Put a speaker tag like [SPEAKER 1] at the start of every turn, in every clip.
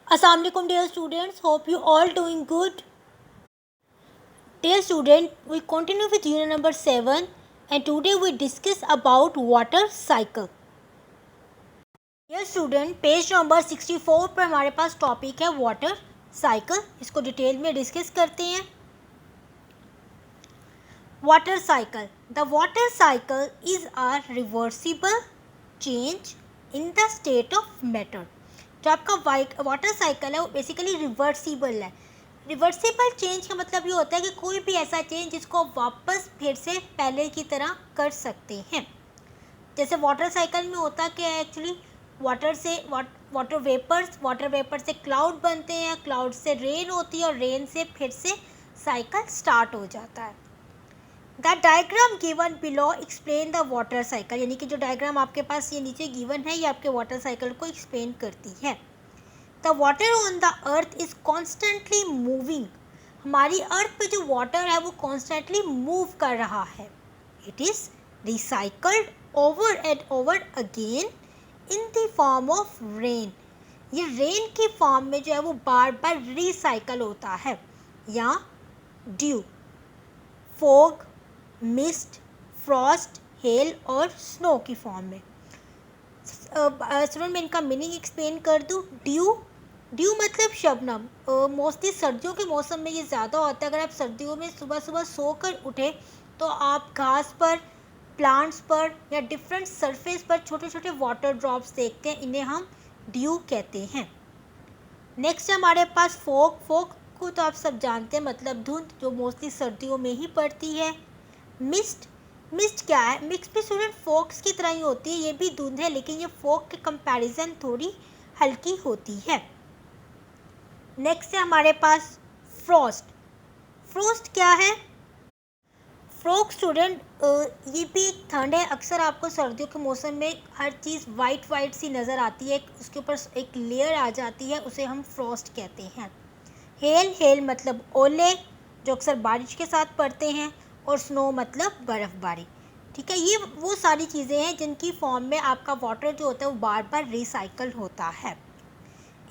[SPEAKER 1] Assalamualaikum dear students, hope you all doing good. Dear student, we continue with unit number 7 and today we discuss about water cycle. Dear student, page number 64 पर हमारे पास topic है water cycle. इसको detail में discuss करते हैं. Water cycle. The water cycle is a reversible change in the state of matter. जो आपका water cycle है वो बेसिकली रिवर्सिबल है. रिवर्सिबल चेंज का मतलब ये होता है कि कोई भी ऐसा चेंज जिसको आप वापस फिर से पहले की तरह कर सकते हैं. जैसे वाटर साइकिल में होता क्या है एक्चुअली, वाटर वेपर से क्लाउड बनते हैं, क्लाउड से रेन होती है और रेन से फिर से साइकिल स्टार्ट हो जाता है. The diagram given below explain the water cycle. यानी कि जो डायग्राम आपके पास ये नीचे गिवन है ये आपके वाटर साइकिल को एक्सप्लेन करती है. The water on the earth is constantly moving. हमारी अर्थ पे जो वाटर है वो कॉन्स्टेंटली मूव कर रहा है. It is recycled over and over again in the form of rain. ये रेन की फॉर्म में जो है वो बार बार रिसाइकल होता है, या due, fog, mist, Frost, hello और स्नो की फॉर्म में. स्टूडेंट मैं इनका मीनिंग एक्सप्लेन कर दूँ. ड्यू मतलब शबनम. मोस्टली सर्दियों के मौसम में ये ज़्यादा होता है. अगर आप सर्दियों में सुबह सुबह सोकर उठे तो आप घास पर, प्लांट्स पर या डिफरेंट सरफेस पर छोटे छोटे वाटर ड्रॉप्स देखते हैं. इन्हें हम ड्यू कहते हैं. नेक्स्ट हमारे पास फोग. फोग को तो आप सब जानते हैं, मतलब धुंध, जो मोस्टली सर्दियों में ही पड़ती है. मिस्ट क्या है? मिक्स भी स्टूडेंट फोग्स की तरह ही होती है. ये भी धुंध है लेकिन ये फोग के कंपैरिजन थोड़ी हल्की होती है. नेक्स्ट है हमारे पास फ्रॉस्ट. फ्रॉस्ट क्या है? फ्रॉग स्टूडेंट ये भी एक ठंड है. अक्सर आपको सर्दियों के मौसम में हर चीज़ वाइट सी नज़र आती है, उसके ऊपर एक लेयर आ जाती है, उसे हम फ्रॉस्ट कहते हैं. हेल मतलब ओले जो अक्सर बारिश के साथ पड़ते हैं, और स्नो मतलब बर्फ़बारी. ठीक है, ये वो सारी चीज़ें हैं जिनकी फॉर्म में आपका वाटर जो होता है वो बार बार रिसाइकल होता है.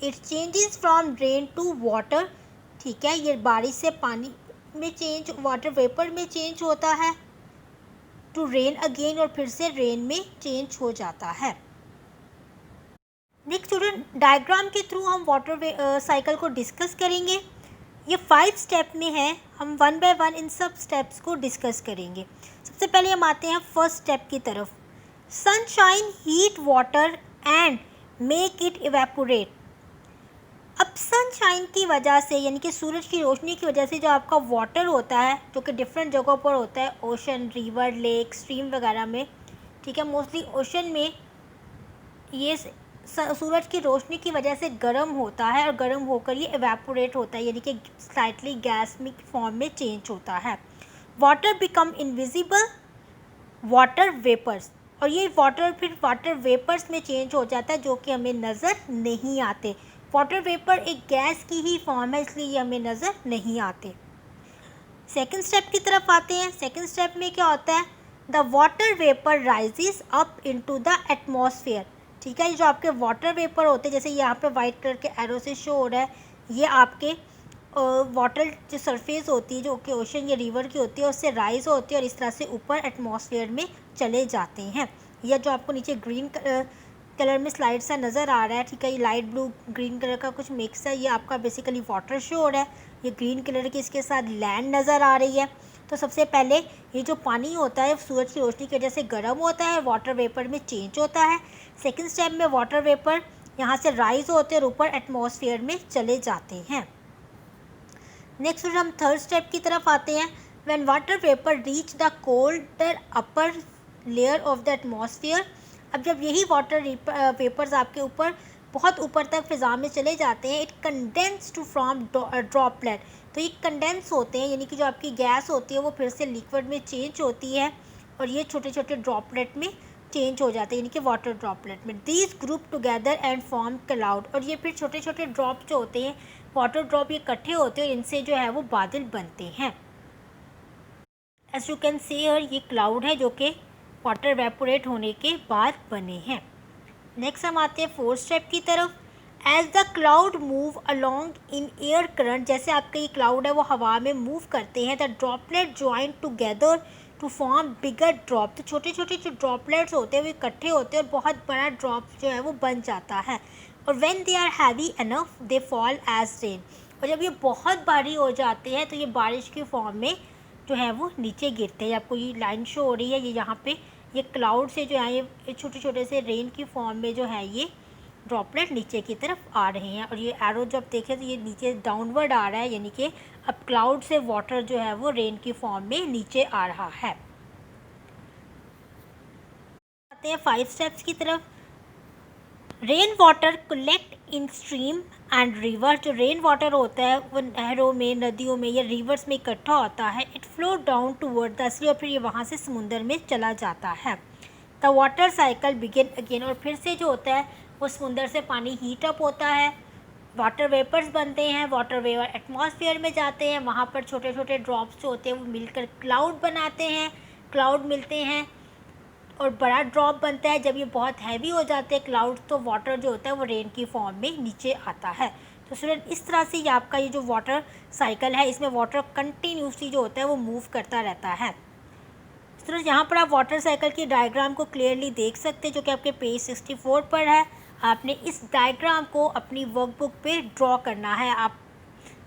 [SPEAKER 1] It changes from rain to water. ठीक है, ये बारिश से पानी में चेंज, वाटर वेपर में चेंज होता है, टू रेन अगेन, और फिर से रेन में चेंज हो जाता है. नेक्स्ट स्टूडेंट, डायग्राम के थ्रू हम वाटर साइकिल को डिस्कस करेंगे. ये 5 स्टेप में है. हम 1 बाय 1 इन सब स्टेप्स को डिस्कस करेंगे. सबसे पहले हम आते हैं फर्स्ट स्टेप की तरफ. Sunshine heat water and make it evaporate. अब सनशाइन की वजह से, यानी कि सूरज की रोशनी की वजह से जो आपका वाटर होता है, जो कि डिफरेंट जगहों पर होता है, ओशन, रिवर, लेक, स्ट्रीम वगैरह में. ठीक है, मोस्टली ओशन में ये सूरज की रोशनी की वजह से गर्म होता है और गर्म होकर ये इवेपोरेट होता है, यानी कि स्लाइटली गैसमिक फॉर्म में चेंज होता है. Water become invisible water vapours. और ये वाटर फिर वाटर वेपर्स में चेंज हो जाता है जो कि हमें नज़र नहीं आते. वाटर वेपर एक गैस की ही फॉर्म है, इसलिए ये हमें नज़र नहीं आते. सेकंड स्टेप की तरफ आते हैं. सेकंड स्टेप में क्या होता है? The water vapour rises up into the atmosphere. ठीक है, ये जो आपके वाटर वेपर होते हैं, जैसे यहाँ पे वाइट कलर के एरो से शो हो रहा है, ये आपके वाटर जो सरफेस होती है, जो कि ओशन या रिवर की होती है, उससे राइज होती है और इस तरह से ऊपर एटमॉस्फेयर में चले जाते हैं. या जो आपको नीचे ग्रीन कलर में स्लाइड सा नज़र आ रहा है, ठीक है, ये लाइट ब्लू ग्रीन कलर का कुछ मिक्स है, ये आपका बेसिकली वाटर शो हो रहा है. ये ग्रीन कलर की इसके साथ लैंड नज़र आ रही है. तो सबसे पहले ये जो पानी होता है सूरज की रोशनी की वजह से गर्म होता है, वाटर वेपर में चेंज होता है. सेकंड स्टेप में वाटर वेपर यहाँ से राइज होते हैं और ऊपर एटमॉस्फेयर में चले जाते हैं. नेक्स्ट हम थर्ड स्टेप की तरफ आते हैं. When water vapour reach the colder upper layer of the atmosphere. अब जब यही वाटर वेपर्स आपके ऊपर बहुत ऊपर तक फिज़ा में चले जाते हैं, it condense to form droplet. तो ये कंडेंस होते हैं, यानी कि जो आपकी गैस होती है वो फिर से लिक्विड में चेंज होती है और ये छोटे छोटे ड्रॉपलेट में चेंज हो जाते हैं, यानी कि वाटर ड्रॉपलेट में. These group together and form cloud. और ये फिर छोटे छोटे ड्रॉप जो होते हैं, वाटर ड्रॉप, ये इकट्ठे होते हैं और इनसे जो है वो बादल बनते हैं. As you can see here, ये क्लाउड है जो कि वाटर वेपोरेट होने के बाद बने हैं. नेक्स्ट हम आते हैं फोर्थ स्टेप की तरफ. As the cloud move along in air current, जैसे आपका ये क्लाउड है वो हवा में मूव करते हैं, the droplet join together to form bigger drop, तो छोटे छोटे जो ड्रॉपलेट्स होते हैं वो इकट्ठे होते हैं और बहुत बड़ा ड्रॉप जो है वो बन जाता है। और when they are heavy enough they fall as rain, और जब ये बहुत भारी हो जाते हैं तो ये बारिश के फॉर्म में जो है वो नीचे गिरते हैं। आपको ये लाइन शो हो रही है, ये यहाँ पे ये क्लाउड से जो है ये छोटे छोटे से रेन की फॉर्म में जो है ये ड्रॉपलेट नीचे की तरफ आ रहे हैं। और ये एरो जब देखें तो ये नीचे डाउनवर्ड आ रहा है, यानी कि अब क्लाउड से वाटर जो है वो रेन की फॉर्म में नीचे आ रहा है। आते हैं 5 स्टेप्स की तरफ। Rain water collect in stream and river, जो रेन वाटर होता है वो नहरों में, नदियों में या रिवर्स में इकट्ठा होता है। It flow down toward the sea, और फिर ये वहाँ से समुंदर में चला जाता है। The water cycle begin again, और फिर से जो होता है वो समुंदर से पानी हीट अप होता है, वाटर वेपर्स बनते हैं, वाटर वेपर एटमॉस्फेयर में जाते हैं, वहाँ पर छोटे छोटे ड्रॉप्स जो होते हैं वो मिलकर क्लाउड बनाते हैं, क्लाउड मिलते हैं और बड़ा ड्रॉप बनता है। जब ये बहुत हैवी हो जाते हैं क्लाउड तो वाटर जो होता है वो रेन की फॉर्म में नीचे आता है। तो स्टूडेंट इस तरह से ये आपका ये जो वाटर साइकिल है इसमें वाटर कंटिन्यूसली जो होता है वो मूव करता रहता है। स्टूडेंट यहाँ पर आप वाटर साइकिल की डायग्राम को क्लियरली देख सकते हैं जो कि आपके पेज 64 पर है। आपने इस डायग्राम को अपनी वर्कबुक पे ड्रॉ करना है। आप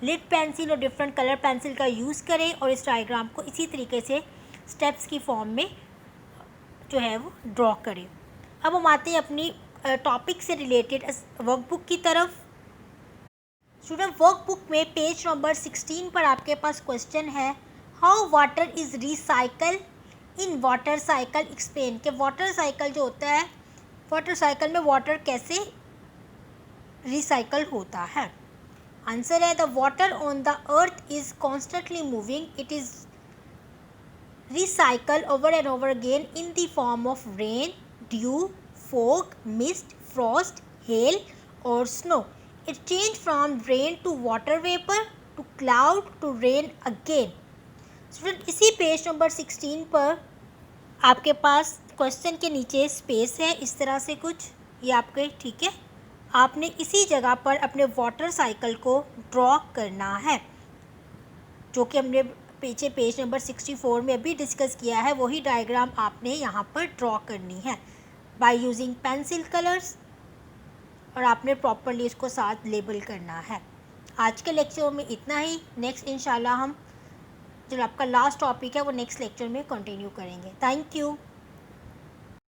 [SPEAKER 1] लिड पेंसिल और डिफरेंट कलर पेंसिल का यूज़ करें और इस डायग्राम को इसी तरीके से स्टेप्स की फॉर्म में जो है वो ड्रॉ करें। अब हम आते हैं अपनी टॉपिक से रिलेटेड वर्कबुक की तरफ। स्टूडेंट वर्कबुक में पेज नंबर 16 पर आपके पास क्वेश्चन है, how water is recycle in water cycle explain, कि वाटर साइकिल जो होता है वाटर साइकिल में वाटर कैसे रिसाइकल होता है। आंसर है, the water on the earth is constantly moving, it is recycle over and over again in the form of rain, dew, fog, mist, frost, hail or snow. It changes from rain to water vapor to cloud to rain again. Student इसी page number 16 पर आपके पास question के नीचे space है इस तरह से कुछ, ये आपके ठीक है। आपने इसी जगह पर अपने वाटर साइकिल को ड्रॉ करना है जो कि हमने पीछे पेज नंबर 64 में अभी डिस्कस किया है। वही डायग्राम आपने यहाँ पर ड्रॉ करनी है बाय यूजिंग पेंसिल कलर्स और आपने प्रॉपरली इसको साथ लेबल करना है। आज के लेक्चर में इतना ही। नेक्स्ट इंशाल्लाह हम जो आपका लास्ट टॉपिक है वो नेक्स्ट लेक्चर में कंटिन्यू करेंगे। Thank you.